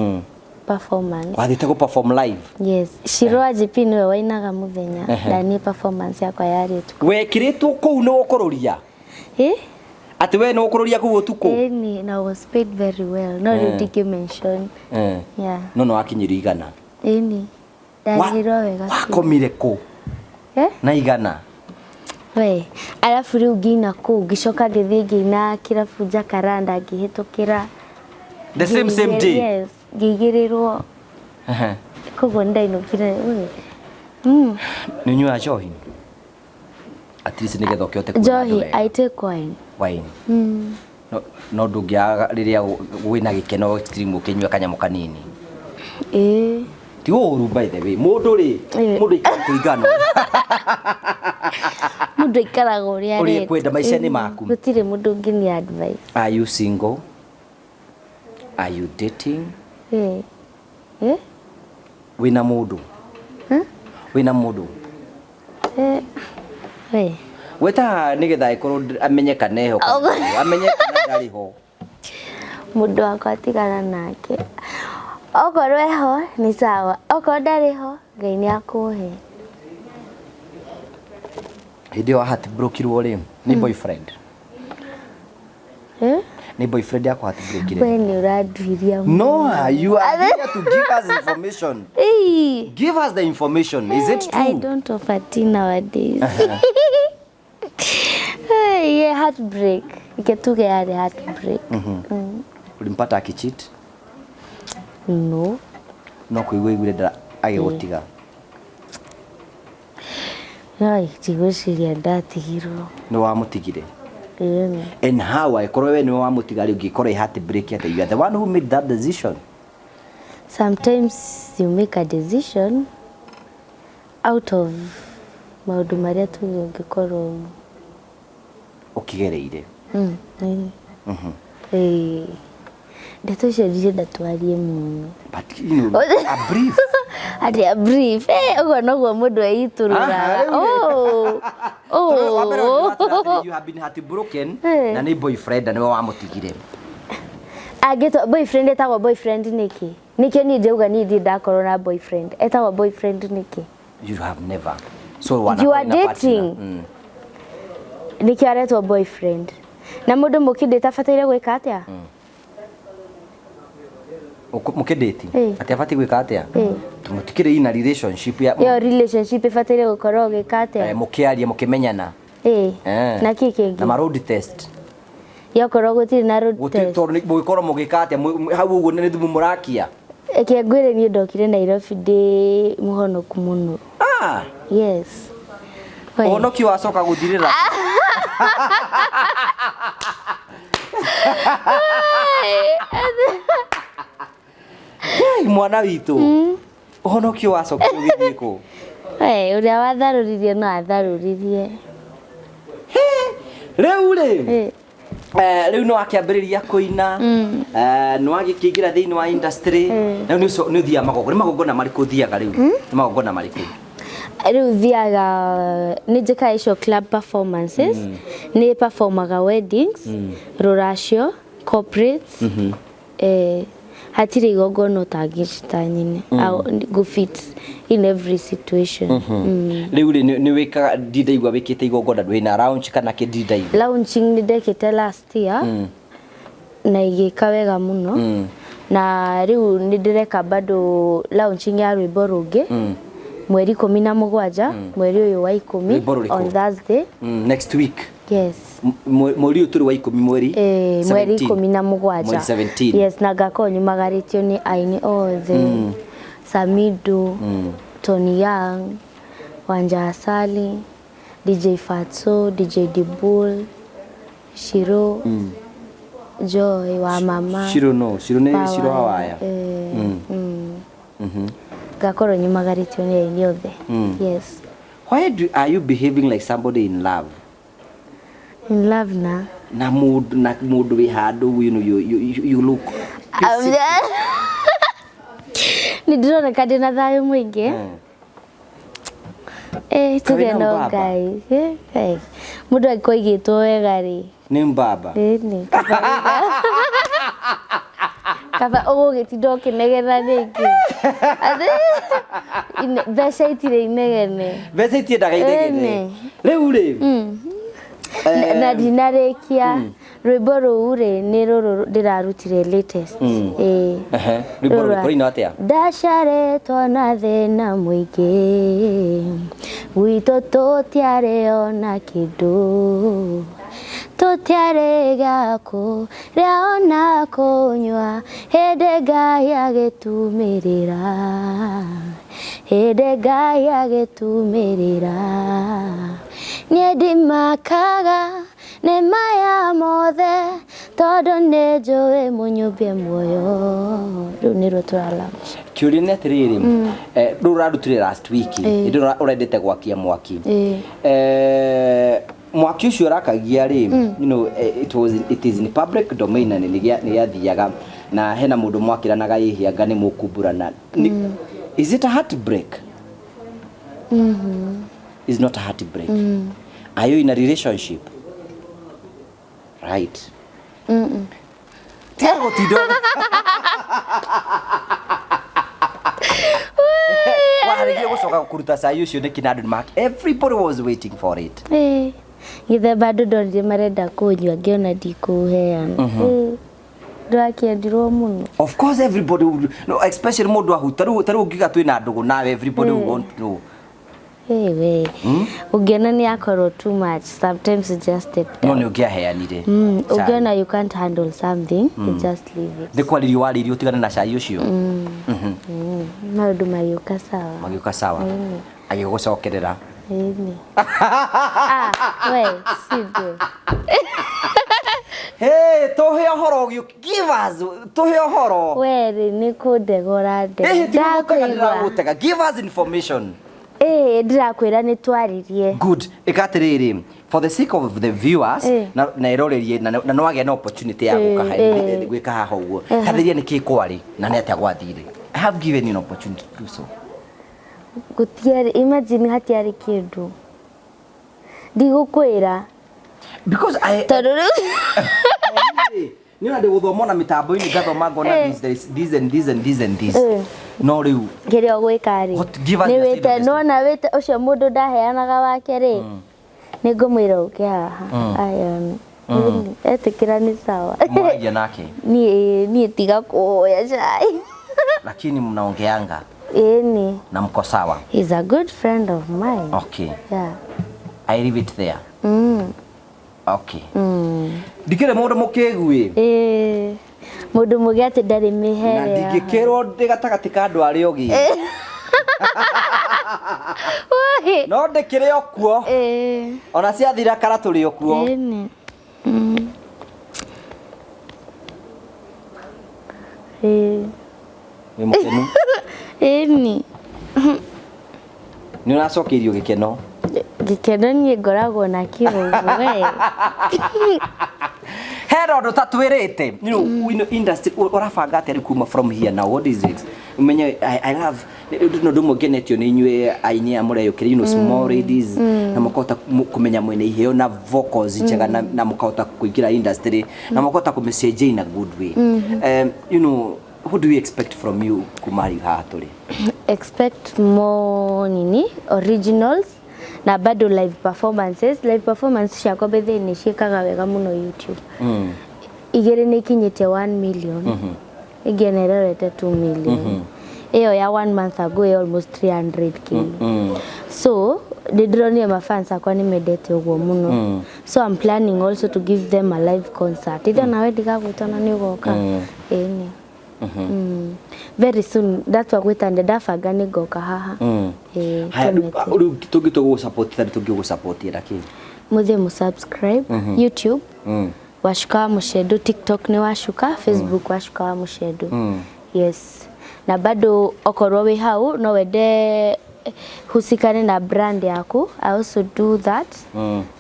performance. Wathite go perform live? Yes. Shirwa GP niwe wainaga muthenya na ni performance yakwa yari tuko. Wekiritwo kuu no ukururia? Ati we no ukururia kuu utuko? Ni na was paid very well. No really mention. Yeah. No akinyiri igana. Ni. Ndahiro wega. Wakomire ku? Na igana. We, alafu riu ngina ku ngicoka ngithii ngina kirabu Jacaranda ngihitukira. The same day? Yes. Gigirirwo koguo ndainukire we ni nyua johi at least nigetha ukiote johi I take wine no ndungia riria wina gikeno extreme ukinyua kanyamu kanini ti uru by the way mundu ikara mundu ikaraga uria uri kwenda maisha ni maku gutire mundu ngini advice. Are you single? Are you dating? Wina mundu? Wina mundu? Weta nigetha ikorwo amenyekana eho amenyekana ndari ho mundu wakwa atigana nake okorwo eho ni sawa okorwo ndari ho Ngai ni akuhe. Hindi wa heartbreak ri ni boyfriend? Ni boyfriend yako heartbreak? When you radwiria. No, you are here to give us information. Give us the information. Is it true? I don't offer tea nowadays. Yeah, heartbreak. Iketuge yale heartbreak. Ulimpata akicheat? No. No kuigwa igure agegutiga. No, tigwiciria ndatigirwo. No wamutigire? And how I korwe we ni wamutiga ri ngikora heartbreak ate you are the one who made that decision. Sometimes you make a decision out of maundu maria tu ngikorwo ukigereire. Ndeto cio ndirĩ ndatwarie muno. But you know, a brief. Ati a brief. Ugo noguo mundu eiturura. You have been heartbroken na ni boyfriend na wamutigire. Ageto boyfriend etagwo boyfriend niki? Nikio ni ndeuga ni ndi ndakorwo na boyfriend. Etagwo boyfriend niki? You have never. So you are dating. Nikio aretwo boyfriend. Na mundu mukindi tabataire gwika atia? mukidate ati abati gwika atia mutikire ina relationship ya yo relationship ifatire gukoro gwika atia mukiaria mukimenyana na kiki na road test yo koro gutiri na road test gutiri mugikoro mugika atia hau uguo ni thumu murakia eke ngwire ni ndokire Nairobi ndi muhonoku muno yes Onoki wacoka guthirira mwana witu Onoki wacoka githiko uria watharuririe no atharuririe riu no akiambiriria kuina no agikingira thiini wa industry na ni uthia magogona mariku thiaga riu ni magogona mariku riu thiaga ni njika icio club performances ni performaga weddings ruracio corporates hatire igongona utangirita nyine go fit in every situation riu ni wikaga ndidaigwa wikite igongona ndwina lounge kana kididaigwa lounging ni ndekite last year na igika wega muno na riu ni ndireka bado lounging ya rwimbo rungi mweri 17 mweri uyu wa 10 on Thursday next week yes mweri uyu turi wa 10 mweri 17 yes na gako nyumagaritio ni aini othe Samido Tony Young Wanja Asali DJ Fatso DJ Dibul Shiro Joy wa mama Shiro ni Shiro hawaya gakoro nyumagaritio ni aini othe yes why are you behaving like somebody in love na mood we had you look ni drone kadi na thayo mwingi tugeno guys mudu akoigitwo wega ri ni mbaba ni kaba ogogitindo kinegena ningi beca itire inegene beca itie ndaga inegene riu na dinarekia rwimbo ruu ni ruru ndirarutire latest rwimbo rurina atia ndacaretwo na thina muingi gwito tutiare ona kindu tutiare gako riona kunywa hende Ngai agitumirira hende Ngai agitumirira niendimakaga ne maya mothe todo nejoe munyubie moyo riu ni ruturala kiuri ne atiriri rurarutire last week ndio urendete gwakia mwaki mwaki ucio rakagia ri you know it is in public domain na ni yathiaga na hena mundu mwakiranaga ihianga ni mukumburana is it a heartbreak is not a heartbreak are you in a relationship right Tiago tido aregire gucoka kuruta sayo ucio ni kinadu mark everybody was waiting for it githe bado ndonire marenda kunywa ngiona ndikuheana ndakiendirwo muno of course everybody would, no especially mundu ahutaru ngiga twina ndugu nawe everybody would want to know we ugena ni akorwo too much sometimes you just step down no ni ugiaheanire ugena you can't handle something you just leave it de kwaliri wariri utigana na cai ucio maundu magioka sawa agigucokerera we sido hey tuhe horo give us tuhe horo weri ni kudegora de ndakwira give us information ndirakwira ni twaririe good ikatiriri for the sake of the viewers na irorerie na no age na opportunity ya gwika haha uguo tathiria niki kwari na nete gwathire I have given you an opportunity to do so gutiari imagine hatiari kindu ndigukwira because I ni na guthoma na mitambo ini gathoma ngona this no riu ngirio gwika ri ni wite no na wite ucio mundu ndaheanaga wake ri ni ngumwira uke haha etikira ni sawa. Mwagia nake? Ni tiga kuoya chai. Lakini mnaongeanga? Ni. Na mko sawa? He's a good friend of mine. Okay. Yeah. I leave it there. Okay. Ndikire mundu mukegui? Mundu mugate ndari mihere. Na ndingikirwo ndigatagati ka andu ari ogi. No ndikire okuo. Ona ciathira kara turi okuo. Ni mukenu? Ni. Ni uracokirio gikeno? Gikeno ni ngoragwo na kirugu we. Hero ndo tatwirite. Industry urabanga atari kuma from here now. What is it? Umenye I love no ndumo genetio ni nywe aini amure yokire small ladies na mukota kumenya mwene iheo na vocals njega na mukota kuingira industry na mukota kumessage in a good way. What do we expect from you kumari haturi? Expect more originals na bado live performances. Live performance ciakwa bethe ni ciekaga wega muno YouTube. Igere ni kinyite 1 million. Igenererete 2 million. Eyo ya 1 month ago almost 300k. So didronie mafans akwa ni medete ugo muno. So I'm planning also to give them a live concert. Ida nawe digagutana ni ugoka. Ni. Very soon. That's what we tande dafaga ni goka haha. Tugito go support tari tugigo support lakini. Muthe mu subscribe YouTube. Wacuka Mucendu, TikTok ni Wacuka, Facebook Wacuka Mucendu. Yes. Na bado okorwo wi hau no wende husikane na brand yaku. I also do that.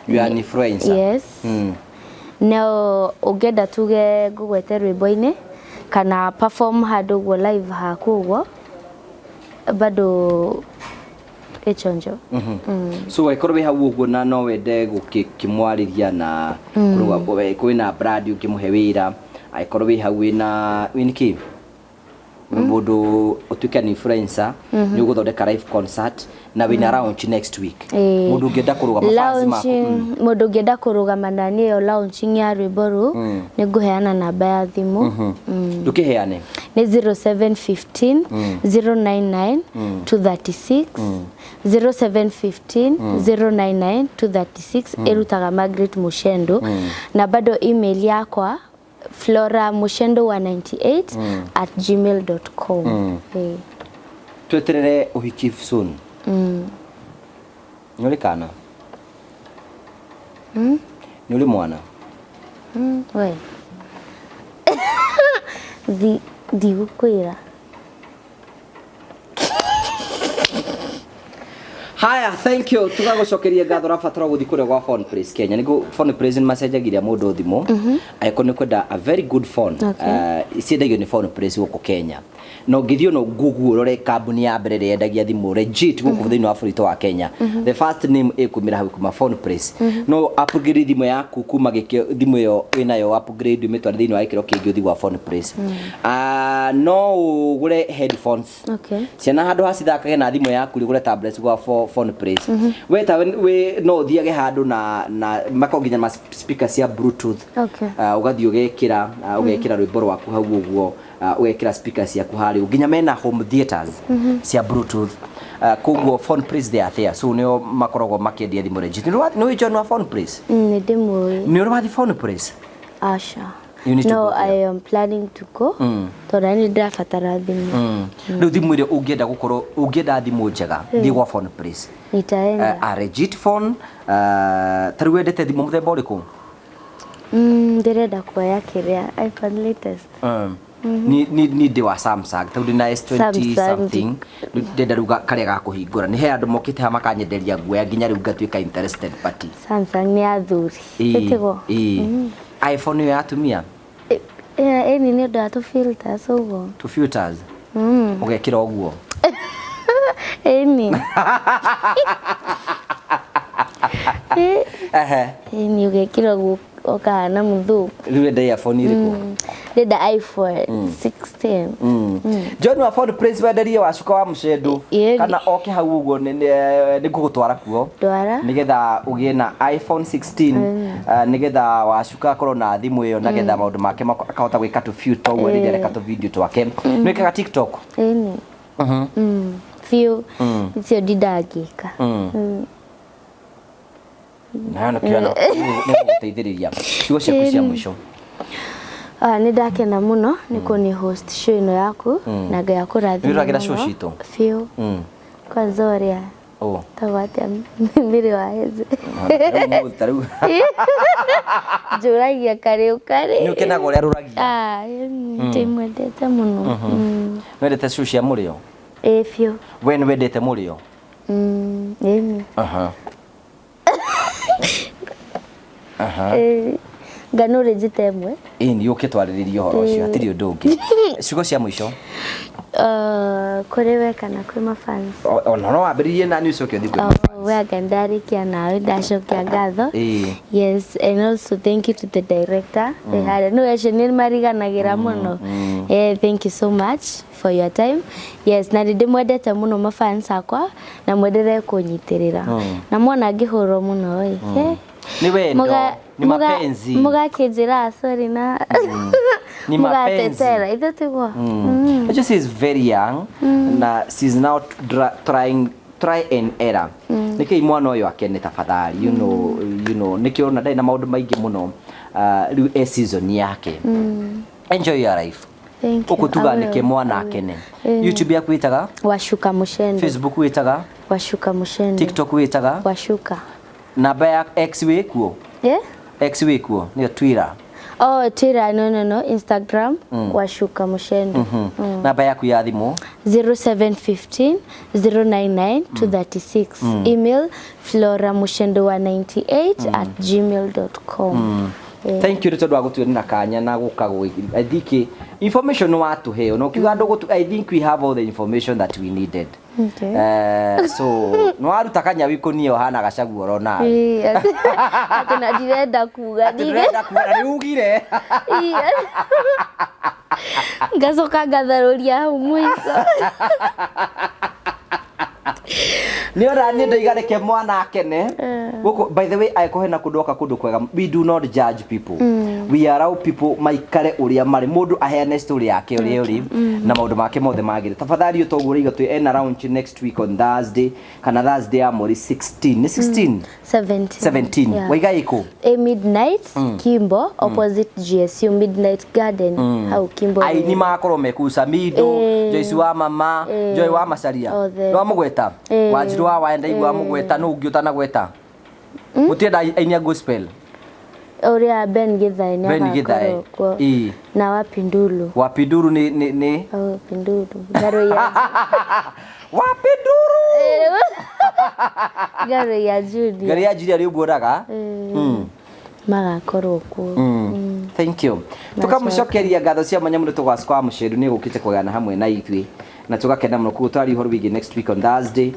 You are an influencer. Yes. Now ugenda tuge gugwete rwimbo-ini kana perform hadu go live hakugo bado echonjo. So ikorwe hau uguo na no wende gukimwariria na kuruga kwina brand ukimuhe wira ikorwe hau wina winiki mundu utuike an influencer ni uguthondeka live concert na wina launch next week. Mundu ngenda kuruga mafazi mako. Mundu ngenda kuruga manani yo launching ya rwimbo ni guheana namba ya thimu. Dukiheane ni 0715 099 236 0715 099 236 erutaga Margaret Mucendu na bado email yakwa floramucendu198@gmail.com. Tweterere uhiki soon. Nyoli kana? Nyoli mwana? We. Di ukwira. Haya, thank you. Tugagucokeria ngatho rabatara guthi kuria gwa phone praise Kenya. Nigo phone praise ni macenjagiria mundu thimu. Aiko ni kwenda a very good phone. Isiendagio ni phone praise guko Kenya. No ngithio no Google urore kambuni ya mbere yendagia thimu legit guko thiini wa bũrũri wa Kenya. The first name ikumira hau kuma phone praise. No upgrade thimu yaku kuma thimu yo winayo upgrade umetwara thiini wa ikiro kingi uthi wa phone praise. No ugure headphones. Okay. Ciana handu hacithakage na thimu yaku ugure tablets gwa phone praise. We no thiage handu na makonginya ma speakers cia bluetooth. Okay. Ugathi ugekira rwimbo rwaku hau uguo ugekira speakers yaku hari nginya mena home theaters cia bluetooth. Koguo phone praise there so nio makoragwo makendia thimu legit. No ijo no phone praise. Ni demo. Ni uri phone praise? Asha. No, I am planning to go. Tonda ni ndabatara thimu. Riu thimu ire ungienda gukorwo ungienda thimu njega thi gwa phone praise. Nitaenda. A legit phone tari wendete thimu muthemba uriku? Ndirenda kuoya kiria iPhone latest. Ni de wa Samsung tondu na S20 something ndenda ruga karia ga kuhingura ni he andu mokite ha makanyenderia nguoya nginya riu ngatuika interested party. Samsung ni athuri. Etigo. iPhone ya atumia eni ni ndu atu filters ugo to filters ugekira uguo eni eni ugekira uguo okana muthu riu enda ya phone iriku ndenda iPhone 16 John wa Ford Prince wenderie Wacuka wa Mucendu kana oke hau uguo ni ngugutwara kuo nigetha ugie na iPhone 16 nigetha Wacuka akorwo na thimu iyo nigetha maundu make akahota gwika tu few to we reka tu video twake nwikaga TikTok few icio ndindagika na kiano ni guteithiriria ciugo ciaku cia mwisho. Nĩ ndakena muno nĩ kuni host show ino yaku na Ngai akũrathime. Nĩ ũragira show citũ few kwanza uria tawatya miri wa heze juragia kare nĩ ũkenaga ũrĩa rũragia ndĩmwendete muno wendete show cia mũrĩo few we nĩ wendete mũrĩo nganure jitemwe ni uke twariririe horo ucio atiri undu ungi ciugo cia mwisho kuri we kana kwi mafans ona no wambiririe na news uke thiku we ngandarikia nawe ndacokia ngatho yes and also thank you to the director they had no actually mariganagira muno thank you so much for your time yes na ndimwendete muno mafans akwa na mwendere kunyitirira na mwana ngihurwo muno ni wendo ni mapenzi mugakijira sorry na ni mapenzi ithotego just is very young na she's now try and error niki mwana uyu akene tafadhali you know niki ona ndai na maundu maingi muno riu season yake enjoy your life ukutuga niki mwana akene YouTube yaku itaga Wacuka Mucendu Facebook witaga Wacuka Mucendu TikTok witaga Wacuka namba ya X wikuo X wikuo ni Twitter Twitter no Instagram Wacuka Mucendu namba yaku ya thimu 0715 099 236 email floramucendu198@gmail.com Thank you tondu agutwirina kanya na gukago I think information watu heo no kiuga ndugutu I think we have all the information that we needed. So no aruta kanya wikunie ohana gacagu orona atena direnda kuga ugire ngacoka ngatharuria hau mwico ni ora ni ndoigareke mwana akene by the way I kohena kundoka kundu kwega we do not judge people we allow people maikare uria mari mundu aheane story yake uria uri na maundu make mothe magire tafadhali utogure igatwe en around next week on Thursday kana Thursday ya mori 16 ni 16 17 waiga iko midnight Kimbo opposite GSU Midnight Garden how Kimbo ai ni makoro mekusa mido Joyce wa mama Joy wa macaria no mugweta Wanjiru wa waenda igwa mugweta no ungi utanagweta mutienda ainia gospel uria Ben Githai na Wapinduru ni Pinduru garo ya Wapinduru garo ya Judy ari ugoraga magakorwo ku thank you tukamucokeria ngatho cia manyamu tugacwa Mucendu ni gukite kugana hamwe na ithui na tugakenda muno kugutwari horo wigi next week on Thursday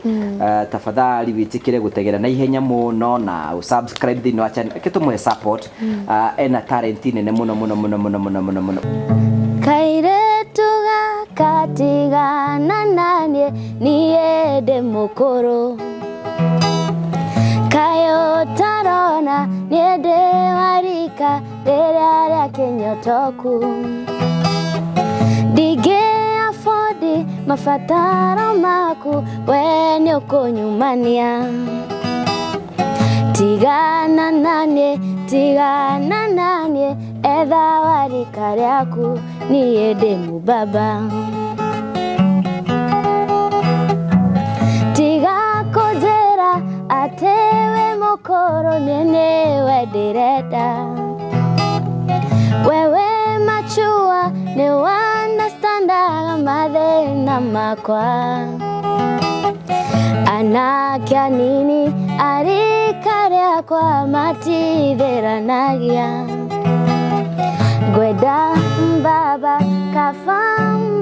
tafadhali witikire gutegera na ihenya muno na subscribe thini wa channel kitumwe support ena talent nene muno kaire tuga katiga nananie niende mukuru kayo tarona niende warika rĩrĩa kinyotoku dige afodi mafataro maku we ni ukunyumania tigana nanie etha warika rĩaku niende mubaba tiga kujera atewe mokoro nene wedireda wewe machua ni wanastanda mathina makwa anakia nini arikaria kwa matitheranagia gweda mbaba kafa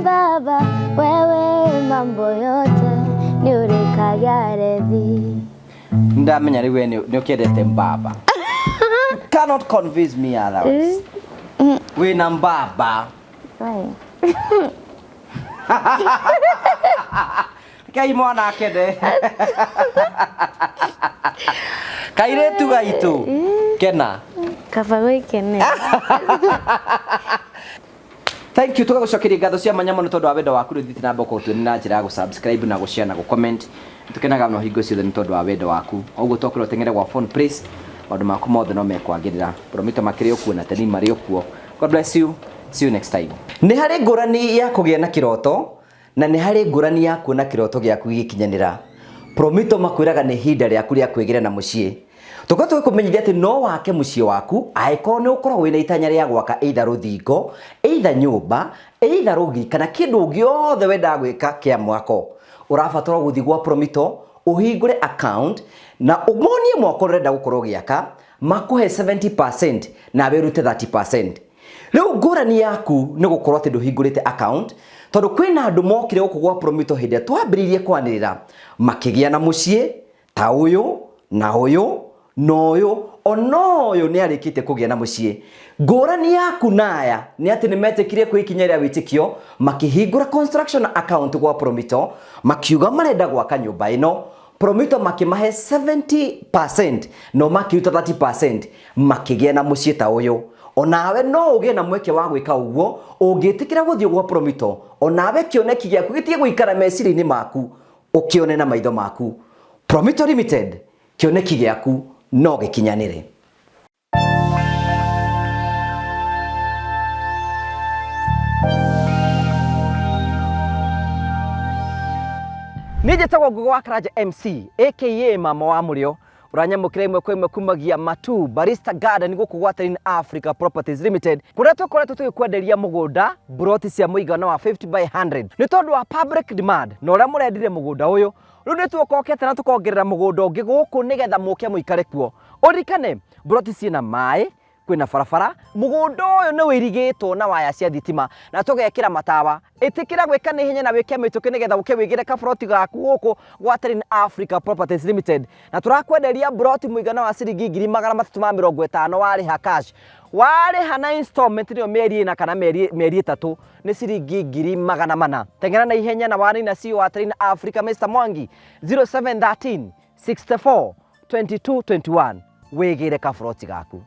mbaba wewe mambo yote ni urikagia rethi ndamenya riwe ni ukiendete mbaba you cannot convince me otherwise Wina mbaba. Wai. Kai mwana kede. Kairetu gaitu. Kena. Kabagoi kene. Thank you tugagucokeria ngatho cia manyamo ni tondu wa wendo waku rithi na mboko tu na njira ya gusubscribe na gushare na gucomment tukenaga no hingo ciothe ni tondu wa wendo waku oguo tokiro tengere gwa phone please maundu maku mothe no mekwagirira promito makiri okuo na teni mari okuo. God bless you, see you next time. Ni hari ngurani ya kugia na kiroto na ni hari ngurani ya kuona kiroto giaku gikinyanira. Promito makwiraga ni hinda riaku ria kwigira na mucii tugatwe kumenyithia ati no wake mucii waku aiko ni ukorwo wina itanya ria gwaka either ruthingo either nyumba either rugi kana kindu giothe wenda gwika kia mwako urabatara guthi gwa Promito uhingure account na umonie mwako renda gukorwo giaka makuhe 70% na werute 30%. Riu ngurani yaku ni gukorwo ati nduhingurite account tondu kwina andu mokire guku gwa Promito hindi twambiririe kwanirira makigia na mucii ta uyu na uyu noyo onoyo ni arikite kugia na mucii. Ngurani yaku naya ni ati ni metekirie kwikinyeria witikio makihingura construction account gwa Promito makiuga marenda gwaka nyumba ino Promito makimahe 70% no makiruta 30% makigia na mucii ta uyu. Onawe no ugie na mweke wa gwika uguo ungitikira guthio gwa Promito onawe kioneki giaku gitie guikara meciri-ini maku ukione na maitho maku. Promito Limited, kioneki giaku no gikinyanire. Nijetago Ngugi wa Karanja MC aka mama wa murio uranyamukira imwe kwa imwe kumagia matu Barista Garden guku Water Africa Properties Limited kuria tukoretwo tugikwenderia mugunda broti cia muigana wa 50 by 100 ni tondu wa public demand no ria murendire mugunda uyu riu ni tukokete na tukongerera mugunda ungi guku nigetha muke muikare kuo urikane broti ciina mai kwina barabara mugunda uyu ni wirigitwo na waya cia thitima na tugekira matawa itikira gwika ni hinya na wike mituki nigetha uke wigire ka broti gaku guku Water Africa Properties Limited na turakwenderia broti muigana wa ciringi 350 wariha cash wariha na installment niyo mieri na kana mieri 3 ni ciringi 400 tengera na ihenya na wani na CEO Water Africa Mr. Mwangi 0713 64 22 21 wigire ka broti gaku.